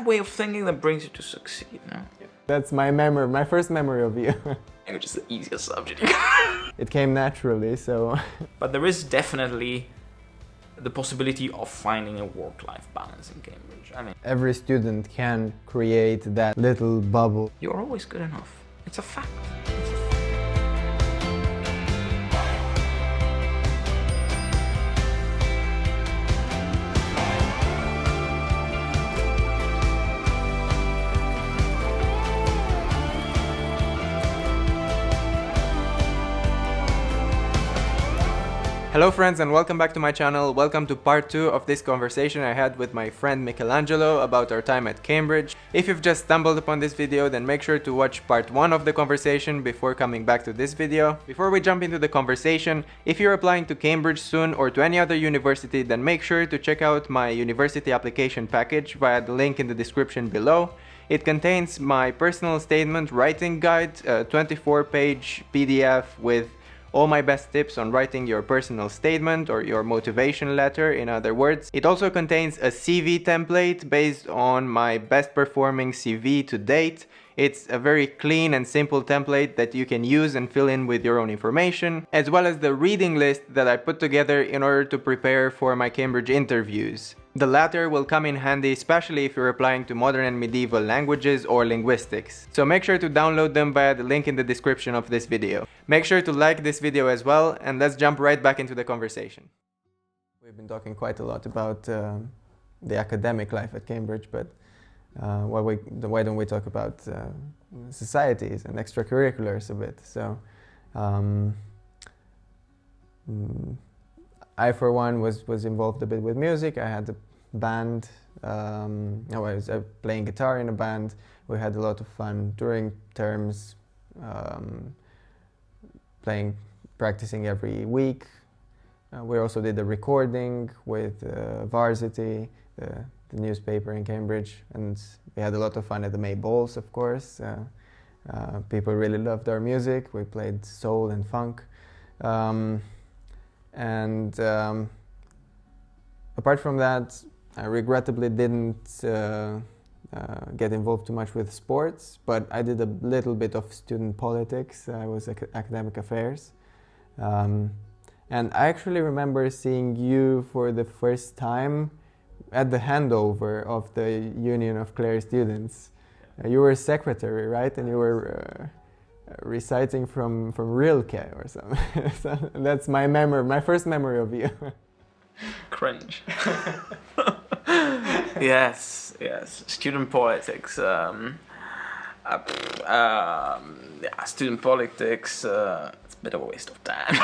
that way of thinking that brings you to succeed, no? That's my memory, my first memory of you. Which is the easiest subject. It came naturally, so... But there is definitely the possibility of finding a work-life balance in Cambridge. I mean, every student can create that little bubble. you're always good enough. It's a fact. Hello friends and welcome back to my channel. Welcome to part 2 of this conversation I had with my friend Michelangelo about our time at Cambridge. If you've just stumbled upon this video, then make sure to watch part 1 of the conversation before coming back to this video. Before we jump into the conversation, if you're applying to Cambridge soon or to any other university, then make sure to check out my university application package via the link in the description below. It contains my personal statement writing guide, a 24-page PDF with all my best tips on writing your personal statement or your motivation letter, in other words. It also contains a CV template based on my best performing CV to date. It's a very clean and simple template that you can use and fill in with your own information, as well as the reading list that I put together in order to prepare for my Cambridge interviews. The latter will come in handy especially if you're applying to modern and medieval languages or linguistics. So make sure to download them via the link in the description of this video. Make sure to like this video as well, and let's jump right back into the conversation. We've been talking quite a lot about the academic life at Cambridge, but why don't we talk about societies and extracurriculars a bit? So I, for one, was involved a bit with music. I had a band. I was playing guitar in a band. We had a lot of fun during terms, practicing every week. We also did a recording with Varsity, the newspaper in Cambridge, and we had a lot of fun at the May Balls, of course. People really loved our music. We played soul and funk. Apart from that, I regrettably didn't get involved too much with sports, but I did a little bit of student politics. I was academic affairs. And I actually remember seeing you for the first time at the handover of the Union of Clare Students. You were secretary, right? And you were reciting from Rilke or something. So that's my memory, my first memory of you. Cringe. Yes. Student politics. Student politics. It's a bit of a waste of time.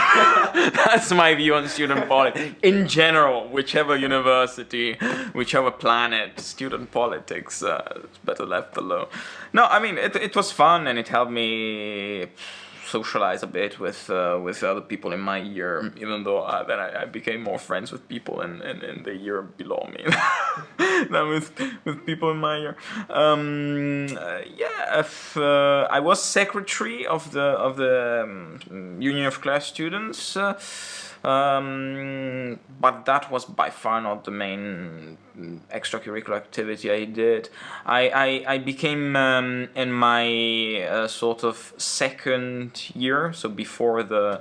That's my view on student politics. In general, whichever university, whichever planet, student politics is better left alone. No, I mean it was fun and it helped me socialize a bit with other people in my year, even though then I became more friends with people in the year below me than with people in my year. I was secretary of the Union of Clare Students, but that was by far not the main extracurricular activity I did. I became in my sort of second year, so before the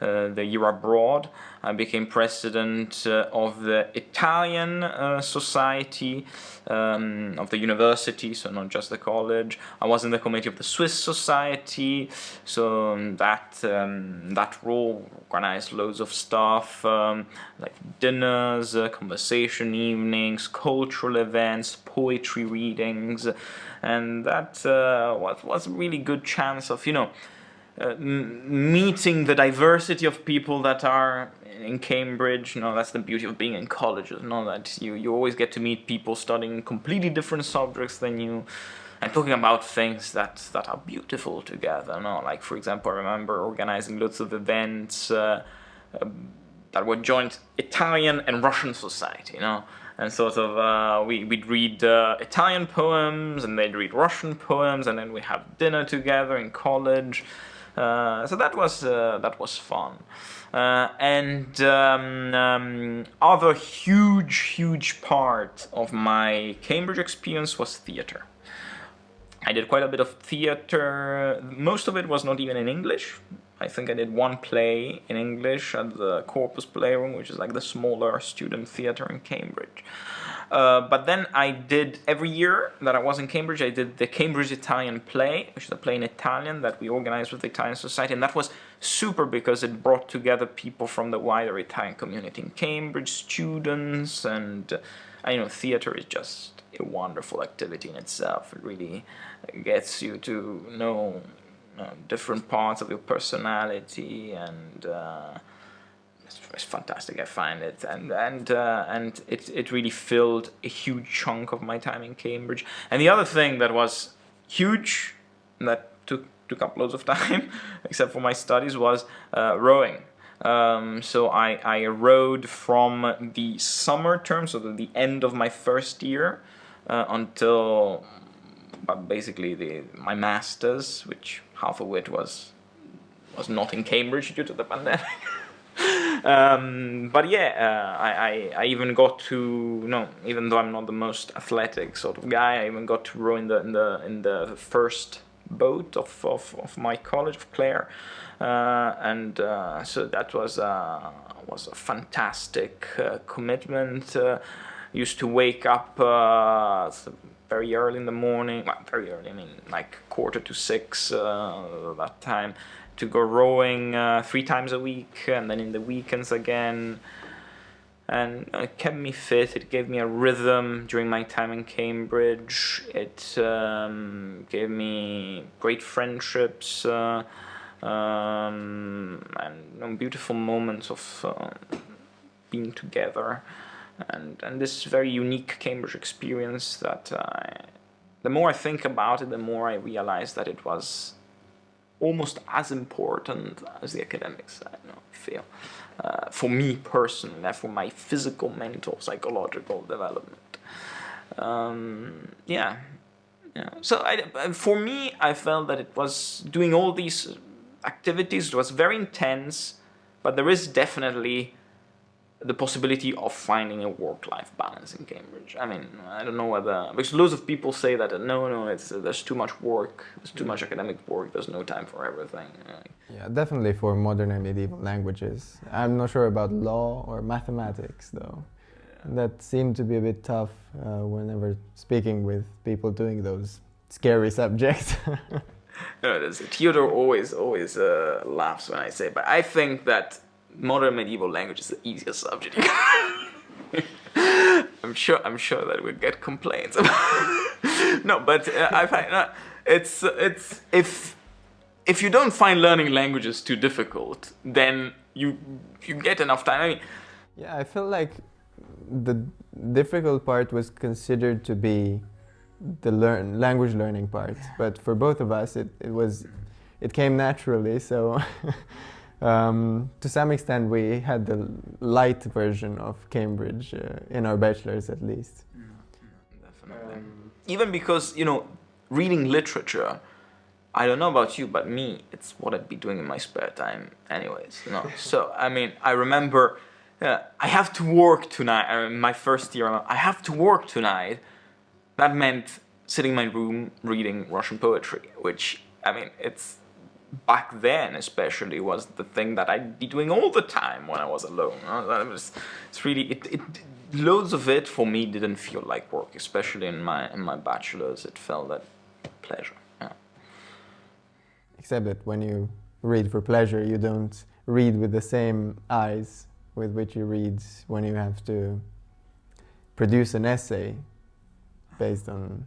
year abroad, I became president of the Italian Society of the university, so not just the college. I was in the committee of the Swiss Society, so that role organized loads of stuff, like dinners, conversation evenings, cultural events, poetry readings, and that was a really good chance of, meeting the diversity of people that are in Cambridge. That's the beauty of being in colleges, that you always get to meet people studying completely different subjects than you and talking about things that are beautiful together. Like, for example, I remember organizing lots of events that were joint Italian and Russian society, and sort of we'd read Italian poems and they'd read Russian poems, and then we'd have dinner together in college. So that was fun. And other huge part of my Cambridge experience was theatre. I did quite a bit of theatre. Most of it was not even in English. I think I did one play in English at the Corpus Playroom, which is like the smaller student theatre in Cambridge. But then I did, every year that I was in Cambridge, I did the Cambridge Italian Play, which is a play in Italian that we organized with the Italian Society, and that was super because it brought together people from the wider Italian community in Cambridge, students, and theater is just a wonderful activity in itself. It really gets you to know different parts of your personality, and it's fantastic. I find it, and it really filled a huge chunk of my time in Cambridge. And the other thing that was huge, that took up loads of time, except for my studies, was rowing. So I rowed from the summer term, so the end of my first year, until basically my masters, which half of it was not in Cambridge due to the pandemic. But yeah, I even got to, even though I'm not the most athletic sort of guy, I even got to row in the first boat of my college, of Clare, and so that was a fantastic commitment. Used to wake up very early in the morning, well, very early, I mean like 5:45 that time, to go rowing 3 times a week, and then in the weekends again. And it kept me fit, it gave me a rhythm during my time in Cambridge, it gave me great friendships, and beautiful moments of being together, and this very unique Cambridge experience that the more I think about it, the more I realize that it was almost as important as the academics, I feel. For me personally, for my physical, mental, psychological development. So for me, I felt that it was doing all these activities. It was very intense, but there is definitely the possibility of finding a work-life balance in Cambridge. I mean, I don't know whether, because loads of people say that there's too much work, there's too much academic work, there's no time for everything. Yeah, definitely for modern and medieval languages. I'm not sure about law or mathematics though. Yeah. That seemed to be a bit tough whenever speaking with people doing those scary subjects. No, Theodore always laughs when I say, but I think that modern medieval language is the easiest subject. I'm sure that we'll get complaints about. No, but I find it's if you don't find learning languages too difficult, then you get enough time. I mean, yeah, I feel like the difficult part was considered to be the language learning part, but for both of us, it came naturally. So. To some extent, we had the light version of Cambridge in our bachelor's, at least. Definitely. Even because, reading literature, I don't know about you, but me, it's what I'd be doing in my spare time anyways. So, I mean, I remember I have to work tonight. My first year, I have to work tonight. That meant sitting in my room reading Russian poetry, which, I mean, it's back then especially was the thing that I'd be doing all the time when I was alone. It's really loads of it for me didn't feel like work, especially in my bachelor's. It felt like pleasure. Yeah. Except that when you read for pleasure, you don't read with the same eyes with which you read when you have to produce an essay based on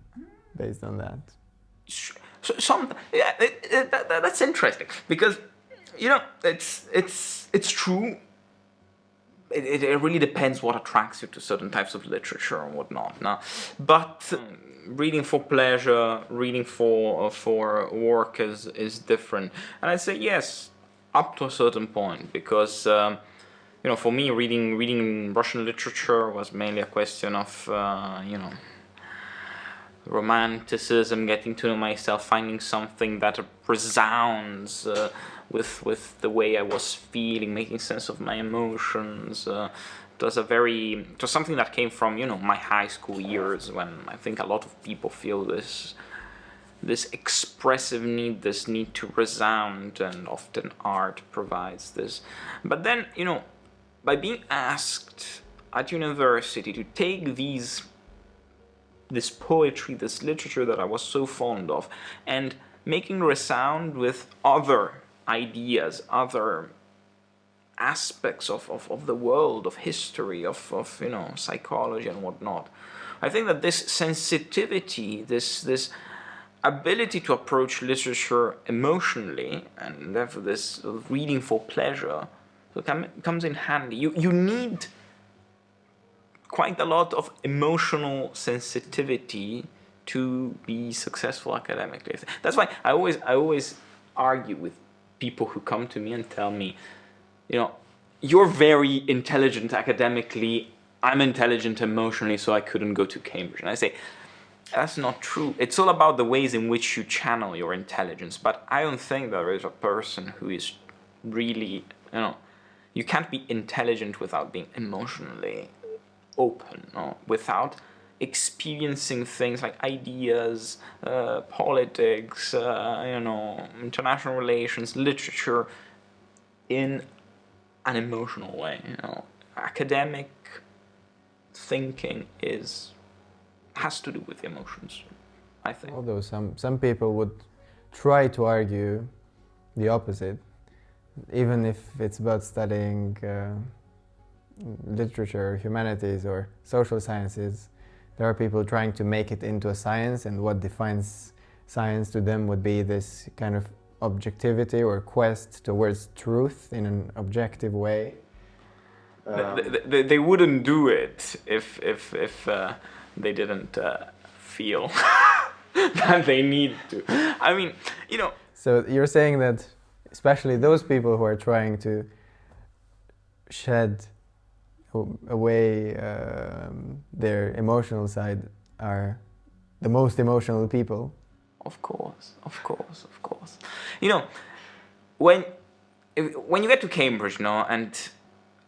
that. So that's interesting because it's true. It really depends what attracts you to certain types of literature and whatnot. Now, but reading for pleasure, reading for work is different. And I'd say yes, up to a certain point, because for me, reading Russian literature was mainly a question of romanticism, getting to know myself, finding something that resounds with the way I was feeling, making sense of my emotions. It was something that came from, my high school years, when I think a lot of people feel this expressive need, this need to resound, and often art provides this. But then, by being asked at university to take this poetry, this literature that I was so fond of, and making resound with other ideas, other aspects of the world, of history, of psychology and whatnot. I think that this sensitivity, this ability to approach literature emotionally, and therefore this reading for pleasure, comes in handy. You need quite a lot of emotional sensitivity to be successful academically. That's why I always argue with people who come to me and tell me, you're very intelligent academically, I'm intelligent emotionally, so I couldn't go to Cambridge. And I say, that's not true. It's all about the ways in which you channel your intelligence. But I don't think there is a person who is really, you can't be intelligent without being emotionally open, without experiencing things like ideas, politics, international relations, literature in an emotional way. Academic thinking has to do with emotions, I think. Although some people would try to argue the opposite, even if it's about studying literature, humanities, or social sciences. There are people trying to make it into a science, and what defines science to them would be this kind of objectivity or quest towards truth in an objective way. They wouldn't do it if they didn't feel that they need to. I mean, So you're saying that especially those people who are trying to shed away their emotional side are the most emotional people. Of course. When you get to Cambridge, and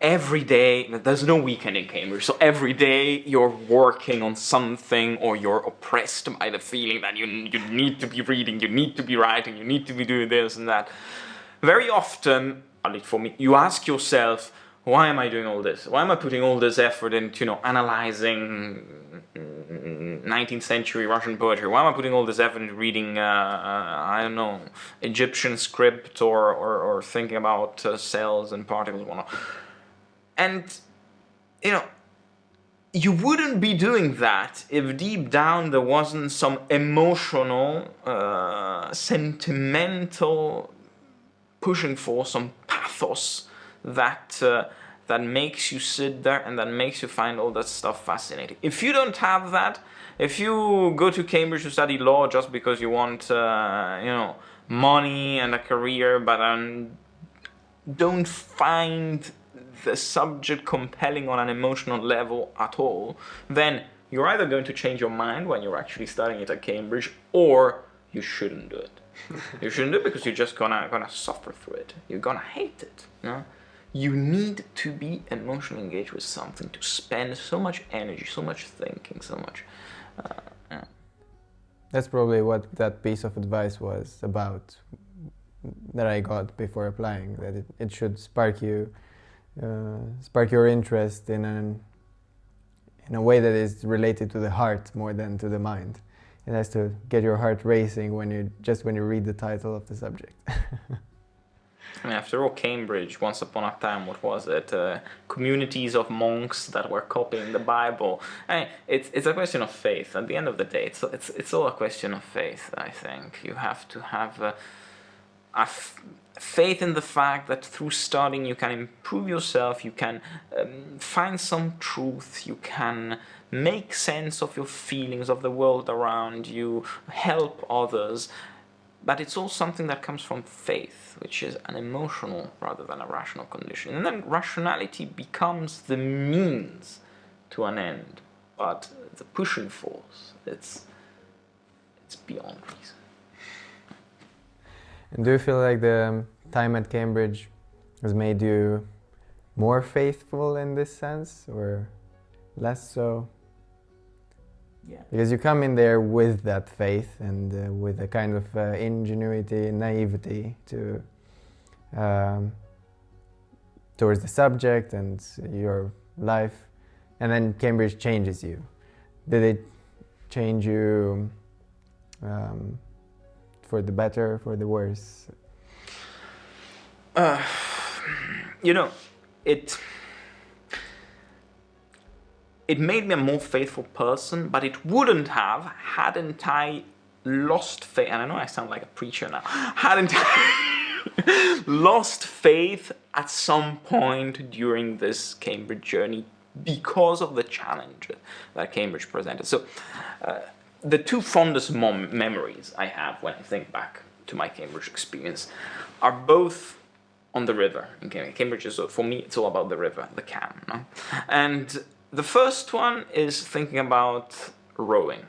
every day, there's no weekend in Cambridge, so every day you're working on something, or you're oppressed by the feeling that you need to be reading, you need to be writing, you need to be doing this and that. Very often, at least for me, you ask yourself, why am I doing all this? Why am I putting all this effort into, analyzing 19th century Russian poetry? Why am I putting all this effort into reading, Egyptian script, or thinking about cells and particles and whatnot? And, you wouldn't be doing that if deep down there wasn't some emotional, sentimental pushing for, some pathos that makes you sit there and that makes you find all that stuff fascinating. If you don't have that, if you go to Cambridge to study law just because you want, money and a career, but don't find the subject compelling on an emotional level at all, then you're either going to change your mind when you're actually studying it at Cambridge, or you shouldn't do it. You shouldn't do it because you're just gonna suffer through it. You're gonna hate it. You need to be emotionally engaged with something, to spend so much energy, so much thinking, so much. That's probably what that piece of advice was about, that I got before applying. That it should spark your interest in a way that is related to the heart more than to the mind. It has to get your heart racing when you read the title of the subject. I mean, after all, Cambridge, once upon a time, what was it? Communities of monks that were copying the Bible. I mean, it's a question of faith. At the end of the day, it's all a question of faith, I think. You have to have faith in the fact that through studying you can improve yourself, you can find some truth, you can make sense of your feelings, of the world around you, help others. But it's all something that comes from faith, which is an emotional rather than a rational condition. And then rationality becomes the means to an end, but the pushing force, It's beyond reason. And do you feel like the time at Cambridge has made you more faithful in this sense, or less so? Yeah. Because you come in there with that faith and with a kind of ingenuity, naivety to towards the subject and your life, and then Cambridge changes you. Did it change you for the better, for the worse? You know, it made me a more faithful person, but it wouldn't have hadn't I lost faith. And I know I sound like a preacher now. Hadn't I lost faith at some point during this Cambridge journey because of the challenges that Cambridge presented. So the two fondest memories I have when I think back to my Cambridge experience are both on the river. Okay, Cambridge is, for me, it's all about the river, the Cam. No? And the first one is thinking about rowing.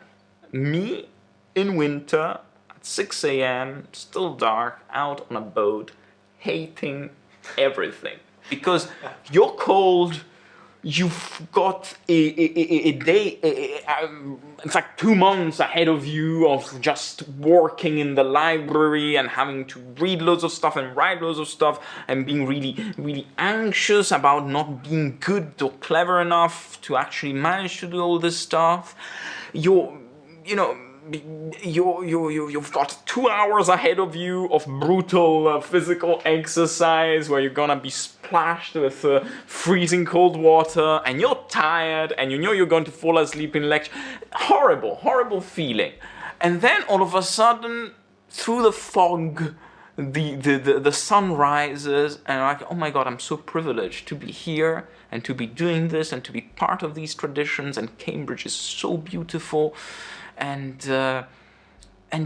Me in winter at 6 a.m., still dark, out on a boat, hating everything. Because you're cold, you've got a day, in fact 2 months ahead of you of just working in the library and having to read loads of stuff and write loads of stuff and being really anxious about not being good or clever enough to actually manage to do all this stuff. You've got 2 hours ahead of you of brutal physical exercise where you're gonna be splashed with freezing cold water, and you're tired and you know you're going to fall asleep in lecture. Horrible feeling. And then all of a sudden, through the fog, the sun rises, and I'm like, oh my God, I'm so privileged to be here and to be doing this and to be part of these traditions, and Cambridge is so beautiful. And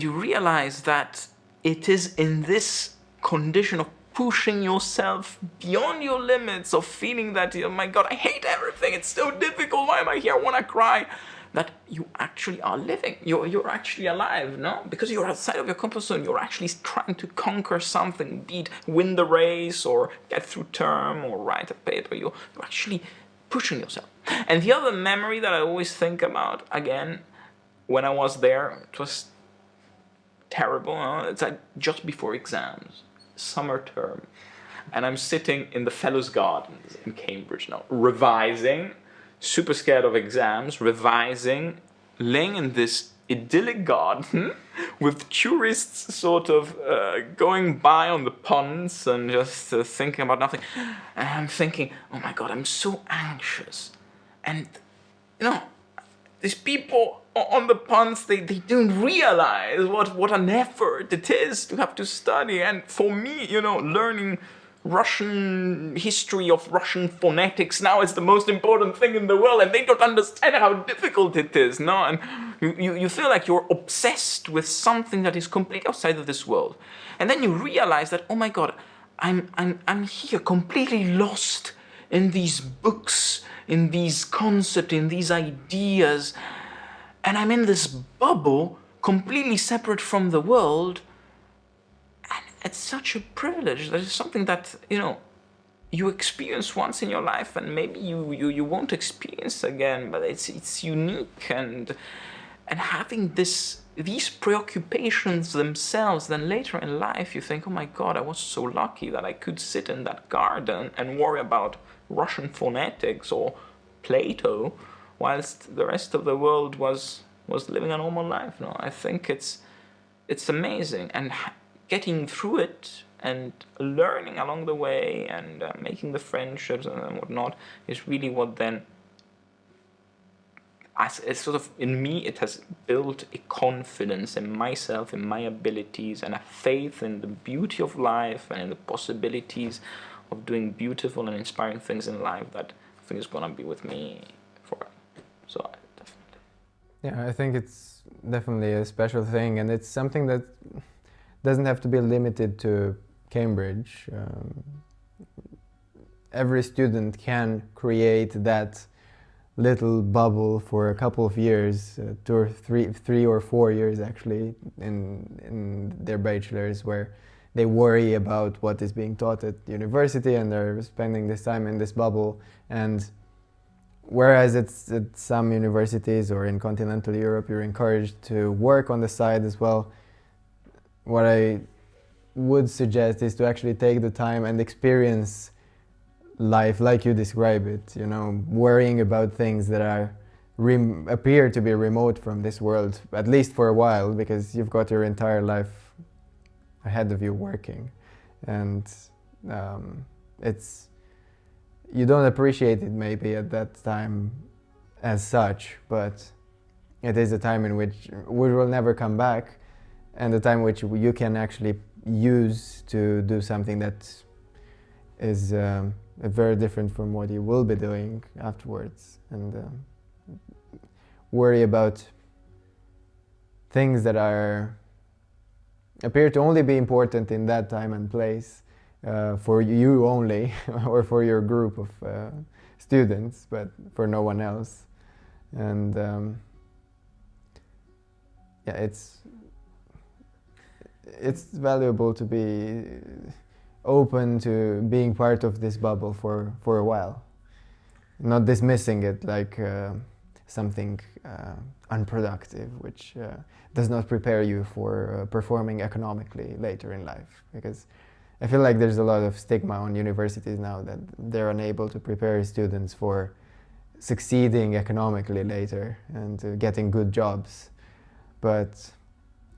you realize that it is in this condition of pushing yourself beyond your limits, of feeling that, oh my God, I hate everything, it's so difficult, why am I here, I want to cry, that you actually are living, you're actually alive, no? Because you're outside of your comfort zone, you're actually trying to conquer something, be it win the race or get through term or write a paper, you're actually pushing yourself. And the other memory that I always think about, again, when I was there, it was terrible. It's like just before exams, summer term, and I'm sitting in the Fellows' Gardens in Cambridge now, revising, super scared of exams, revising, laying in this idyllic garden with tourists sort of going by on the ponds and just thinking about nothing. And I'm thinking, oh my God, I'm so anxious. And, these people on the ponds, they don't realize what an effort it is to have to study. And for me, learning Russian history of Russian phonetics now is the most important thing in the world, and they don't understand how difficult it is, no? And you feel like you're obsessed with something that is completely outside of this world. And then you realize that, oh my God, I'm here completely lost in these books, in these concepts, in these ideas, and I'm in this bubble completely separate from the world. And it's such a privilege. That is something that, you experience once in your life, and maybe you won't experience again, but it's unique. And having these preoccupations themselves, then later in life you think, oh my God, I was so lucky that I could sit in that garden and worry about Russian phonetics or Plato, whilst the rest of the world was living a normal life. No, I think it's amazing, and getting through it and learning along the way and making the friendships and whatnot is really what then, as it's sort of in me, it has built a confidence in myself, in my abilities, and a faith in the beauty of life and in the possibilities of doing beautiful and inspiring things in life that I think is gonna be with me forever. So definitely. Yeah, I think it's definitely a special thing, and it's something that doesn't have to be limited to Cambridge. Every student can create that little bubble for a couple of years, 3 or 4 years actually, in their bachelors, where they worry about what is being taught at university, and they're spending this time in this bubble. And whereas it's at some universities or in continental Europe, you're encouraged to work on the side as well, what I would suggest is to actually take the time and experience life like you describe it, you know, worrying about things that are appear to be remote from this world, at least for a while, because you've got your entire life ahead of you working. And it's, you don't appreciate it maybe at that time as such, but it is a time in which we will never come back, and a time which you can actually use to do something that is very different from what you will be doing afterwards, and worry about things that appear to only be important in that time and place, for you only, or for your group of students, but for no one else. And yeah, it's valuable to be open to being part of this bubble for a while, not dismissing it like something unproductive, which does not prepare you for performing economically later in life. Because I feel like there's a lot of stigma on universities now that they're unable to prepare students for succeeding economically later and getting good jobs. But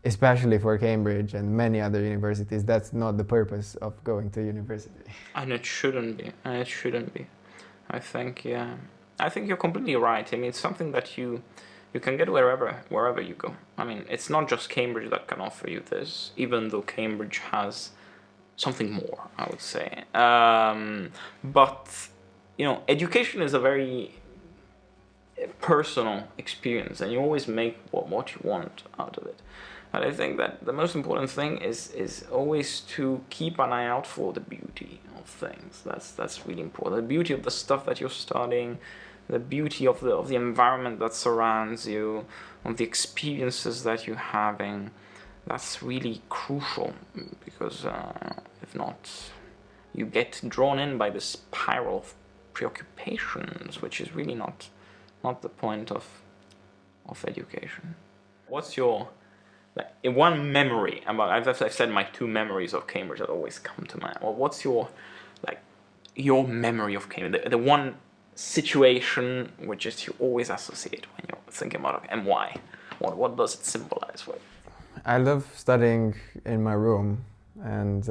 especially for Cambridge and many other universities, that's not the purpose of going to university. And it shouldn't be. And it shouldn't be. I think, yeah. I think you're completely right. I mean, it's something that you can get wherever you go. I mean, it's not just Cambridge that can offer you this, even though Cambridge has something more, I would say. But, you know, education is a very personal experience, and you always make what you want out of it. But I think that the most important thing is always to keep an eye out for the beauty of things. That's really important. The beauty of the stuff that you're studying, the beauty of the environment that surrounds you, of the experiences that you're having. That's really crucial, because if not, you get drawn in by this spiral of preoccupations, which is really not the point of education. What's your one memory about? I've said my two memories of Cambridge that always come to mind. Well, what's your memory of Cambridge? The one situation which is you always associate when you're thinking about it, and why? What does it symbolize for you? I love studying in my room, and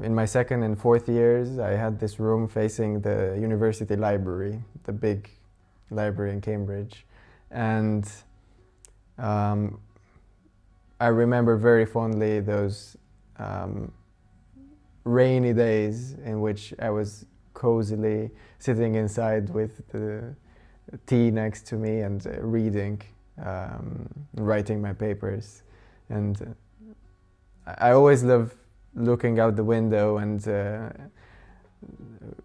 in my second and fourth years, I had this room facing the university library, the big library in Cambridge, and I remember very fondly those rainy days in which I was cozily sitting inside with the tea next to me and reading, writing my papers. And I always love looking out the window and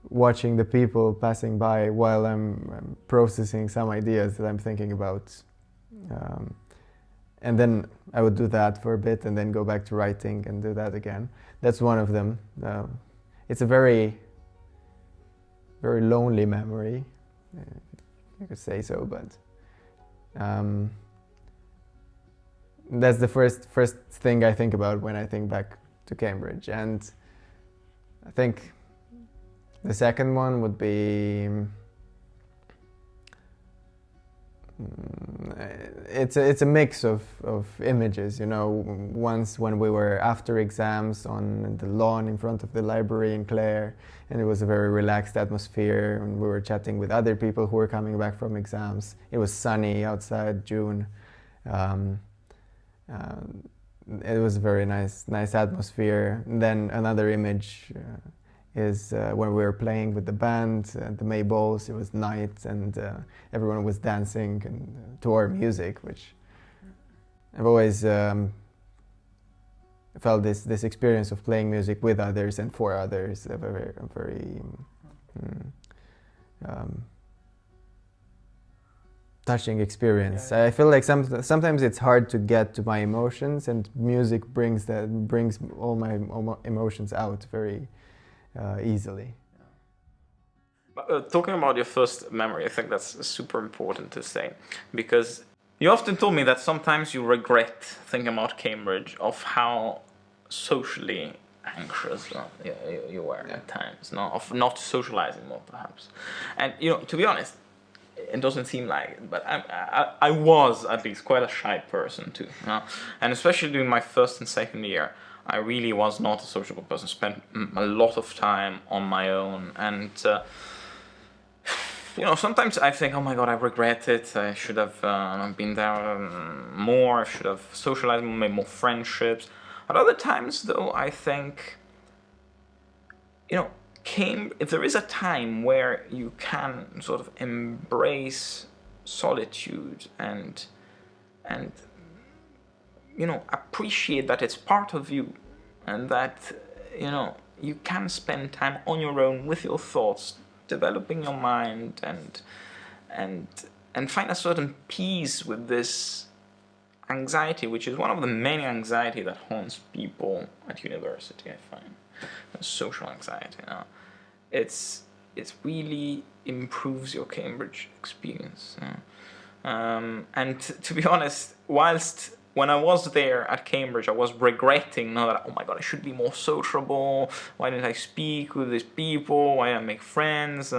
watching the people passing by while I'm processing some ideas that I'm thinking about. And then I would do that for a bit and then go back to writing and do that again. That's one of them. It's a very, very lonely memory, you could say so, but that's the first thing I think about when I think back to Cambridge. And I think the second one would be it's a mix of images, you know. Once when we were after exams on the lawn in front of the library in Clare, and it was a very relaxed atmosphere, and we were chatting with other people who were coming back from exams. It was sunny outside, June. It was a very nice atmosphere. And then another image is when we were playing with the band, the May Balls. It was night, and everyone was dancing and to our music, which I've always felt this experience of playing music with others and for others, a very touching experience. I feel like sometimes it's hard to get to my emotions, and music brings all my emotions out very easily. But, talking about your first memory, I think that's super important to say, because you often told me that sometimes you regret thinking about Cambridge of how socially anxious you were at times, of not socializing more perhaps. And to be honest, it doesn't seem like it, but I was at least quite a shy person too. And especially during my first and second year, I really was not a sociable person. Spent a lot of time on my own, and sometimes I think, oh my god, I regret it. I should have been there more. I should have socialized more, made more friendships. At other times, though, I think, if there is a time where you can sort of embrace solitude and appreciate that it's part of you, and that you can spend time on your own with your thoughts, developing your mind, and find a certain peace with this anxiety, which is one of the many anxiety that haunts people at university, I find. Social anxiety. It really improves your Cambridge experience. And to be honest, whilst when I was there at Cambridge, I was regretting that, oh my god, I should be more sociable. Why didn't I speak with these people? Why didn't I make friends?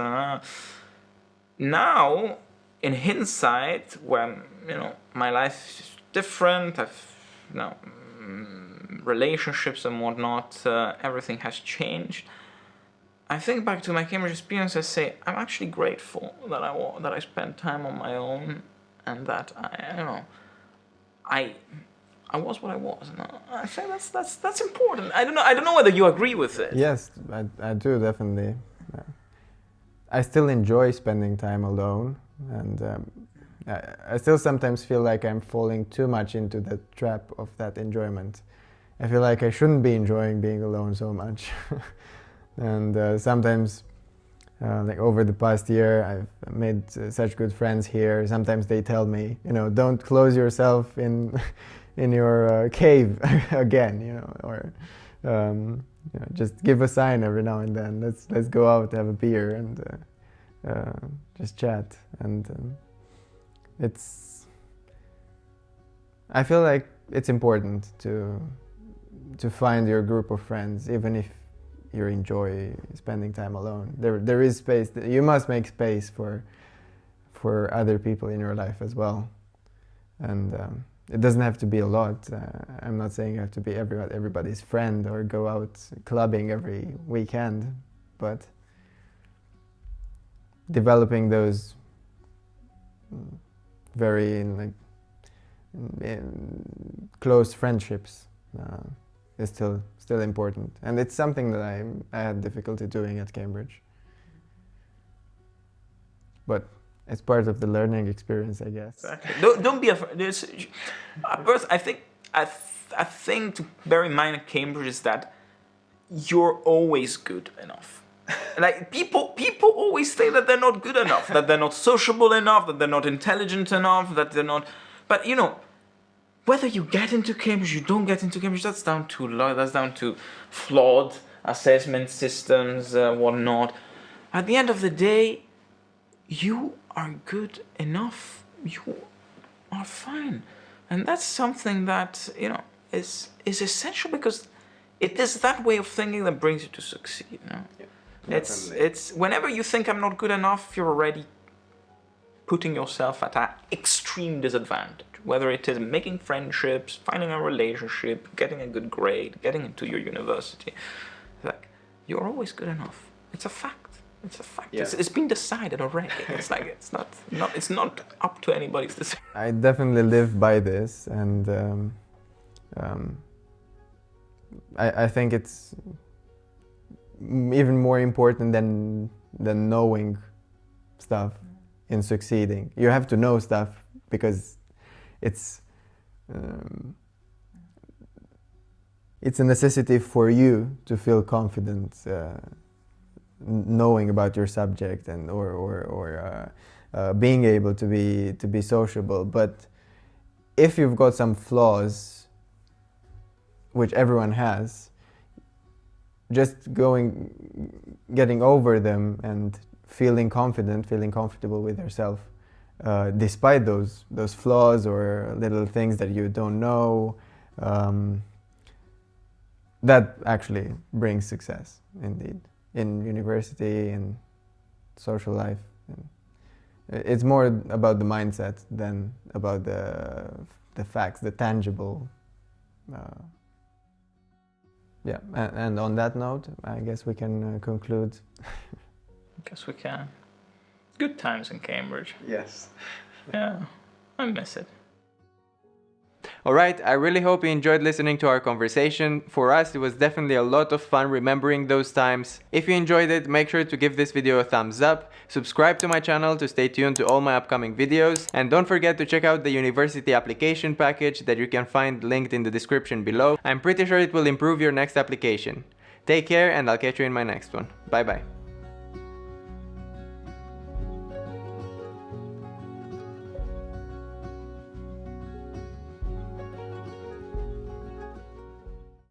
Now, in hindsight, when my life is different, I've relationships and whatnot, everything has changed. I think back to my Cambridge experience, I say I'm actually grateful that I spent time on my own, and that I was what I was. I think that's important. I don't know whether you agree with it. Yes, I do, definitely. I still enjoy spending time alone, and I still sometimes feel like I'm falling too much into the trap of that enjoyment. I feel like I shouldn't be enjoying being alone so much. And sometimes, like over the past year, I've made such good friends here. Sometimes they tell me, don't close yourself in your cave again, or just give a sign every now and then. Let's go out, have a beer, and just chat. And I feel like it's important to find your group of friends, even if you enjoy spending time alone. There is space. You must make space for other people in your life as well, and it doesn't have to be a lot. I'm not saying you have to be everybody's friend or go out clubbing every weekend, but developing those very close friendships is still important, and it's something that I had difficulty doing at Cambridge. But it's part of the learning experience, I guess. Exactly. Don't be afraid. First, I think to bear in mind at Cambridge is that you're always good enough. Like people always say that they're not good enough, that they're not sociable enough, that they're not intelligent enough, that they're not. But whether you get into Cambridge, you don't get into Cambridge, that's down to flawed assessment systems, whatnot. At the end of the day, you are good enough. You are fine, and that's something that is essential, because it is that way of thinking that brings you to succeed. Yeah, it's whenever you think I'm not good enough, you're already putting yourself at an extreme disadvantage. Whether it is making friendships, finding a relationship, getting a good grade, getting into your university, like you're always good enough. It's a fact. It's a fact. Yeah. It's been decided already. It's like it's not up to anybody's decision. I definitely live by this, and I think it's even more important than knowing stuff in succeeding. You have to know stuff because it's a necessity for you to feel confident knowing about your subject, and or being able to be sociable. But if you've got some flaws, which everyone has, just getting over them and feeling confident, feeling comfortable with yourself, despite those flaws or little things that you don't know, that actually brings success indeed in university and social life. It's more about the mindset than about the facts, the tangible. Yeah, and on that note, I guess we can conclude. Guess we can. Good times in Cambridge. Yes. Yeah, I miss it. Alright, I really hope you enjoyed listening to our conversation. For us, it was definitely a lot of fun remembering those times. If you enjoyed it, make sure to give this video a thumbs up, subscribe to my channel to stay tuned to all my upcoming videos, and don't forget to check out the university application package that you can find linked in the description below. I'm pretty sure it will improve your next application. Take care, and I'll catch you in my next one. Bye bye.